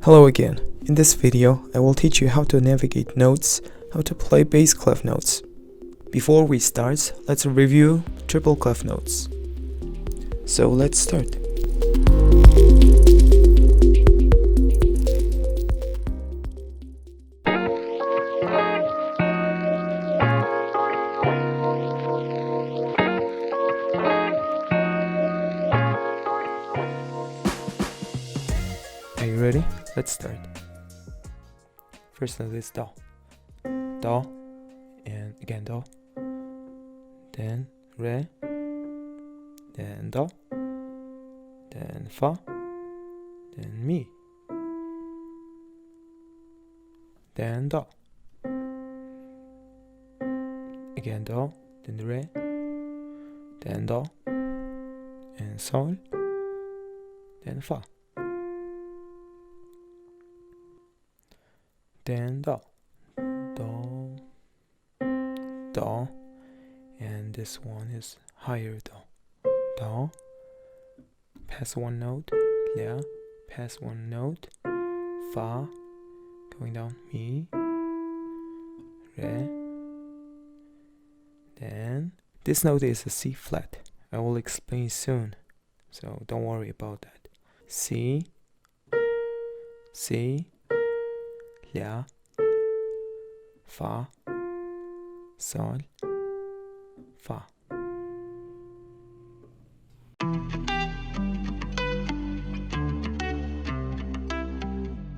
Hello again. In this video, I will teach you how to navigate notes, how to play bass clef notes. Before we start, let's review triple clef notes. So let's start. Are you ready? Let's start. First note is Do. Do, and again Do. Then Re. Then Do. Then Fa. Then Mi. Then Do. Again Do. Then Re. Then Do. And Sol. Then Fa. Then Do, Do, Do, and this one is higher Do, Do, pass one note, La, pass one note, Fa, going down, Mi, Re, then this note is a C flat. I will explain soon, so don't worry about that. C, La, Fa, Sol, Fa.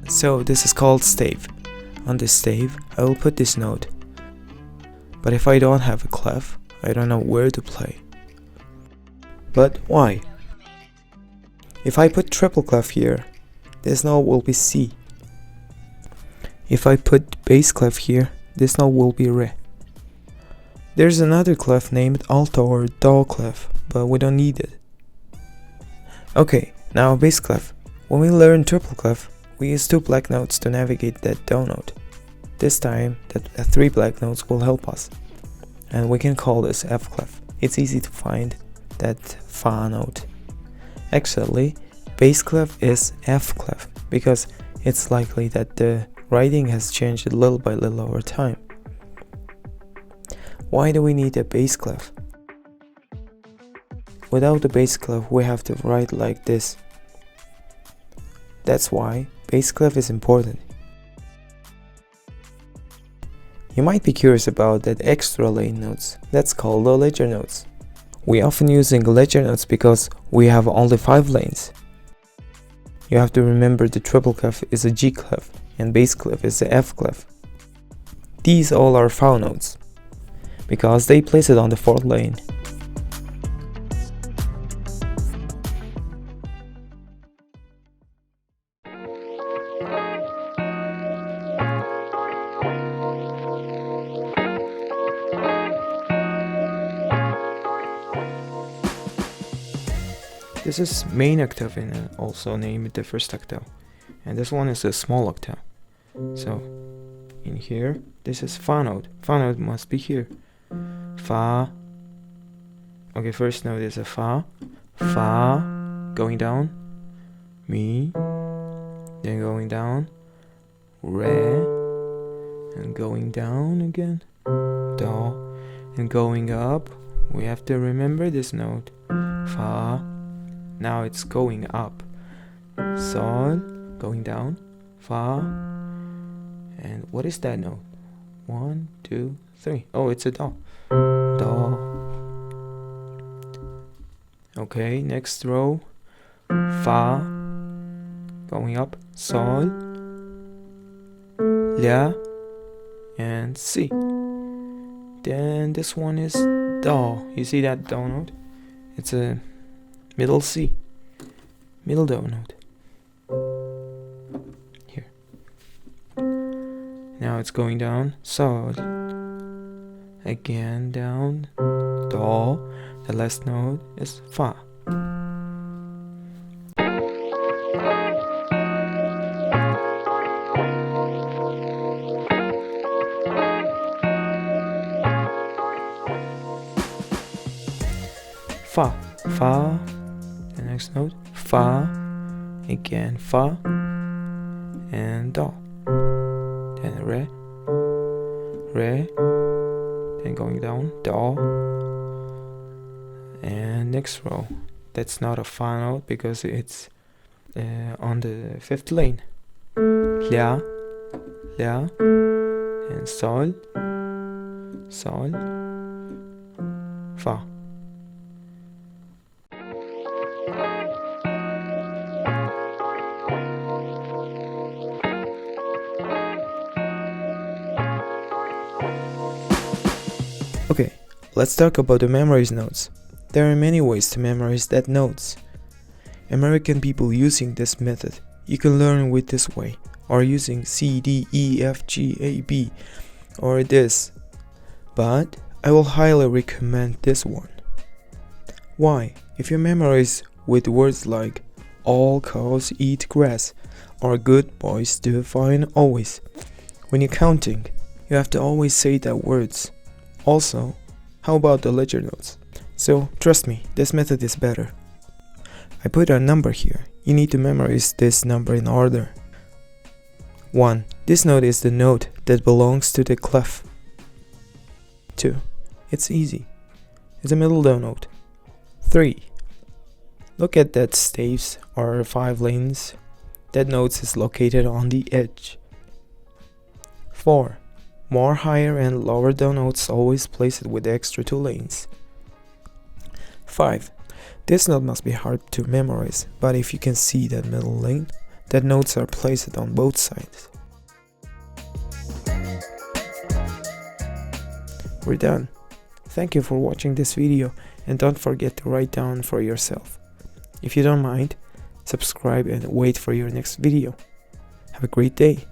So this is called stave. On this stave, I will put this note. But if I don't have a clef, I don't know where to play. But why? If I put triple clef here, this note will be C. If I put bass clef here, this note will be Re. There's another clef named alto or Do clef, but we don't need it. Okay, now bass clef. When we learn triple clef, we use 2 black notes to navigate that Do note. This time, the 3 black notes will help us, and we can call this F clef. It's easy to find that Fa note. Actually, bass clef is F clef because it's likely that the writing has changed little by little over time. Why do we need a bass clef? Without the bass clef, we have to write like this. That's why bass clef is important. You might be curious about that extra lane notes. That's called the ledger notes. We often using ledger notes because we have only 5 lanes. You have to remember the triple clef is a G clef and bass clef is the F clef. These all are Fa notes because they place it on the 4th lane. This is main octave and also named the first octave, and this one is a small octave. So in here, this is Fa note. Fa note must be here. Fa. Okay, first note is a Fa. Fa, going down. Mi, then going down. Re, and going down again. Do, and going up. We have to remember this note. Fa. Now it's going up. Sol, going down. Fa. And what is that note? 1, 2, 3. Oh, it's a Do. Do. Okay, next row. Fa. Going up. Sol. La. And Si. Then this one is Do. You see that Do note? It's a middle C, middle Do note. Here. Now it's going down, Sol. Again down, Do. The last note is Fa. Fa, Fa, the next note, Fa, again Fa, and do. Then re, then going down, do, and next row. That's not a fine note because it's on the 5th lane. La, and sol, fa. Okay, let's talk about the memorize notes. There are many ways to memorize that notes. American people using this method, you can learn with this way, or using C, D, E, F, G, A, B, or this. But I will highly recommend this one. Why? If you memorize with words like all cows eat grass, or good boys do fine always, when you're counting, you have to always say that words. Also, how about the ledger notes? So trust me, this method is better. I put a number here. You need to memorize this number in order. 1. This note is the note that belongs to the clef. 2. It's easy. It's a middle do note. 3. Look at that staves or 5 lanes. That note is located on the edge. 4. More higher and lower do notes always place it with the extra 2 lanes. 5. This note must be hard to memorize, but if you can see that middle lane, that notes are placed on both sides. We're done. Thank you for watching this video, and don't forget to write down for yourself. If you don't mind, subscribe and wait for your next video. Have a great day.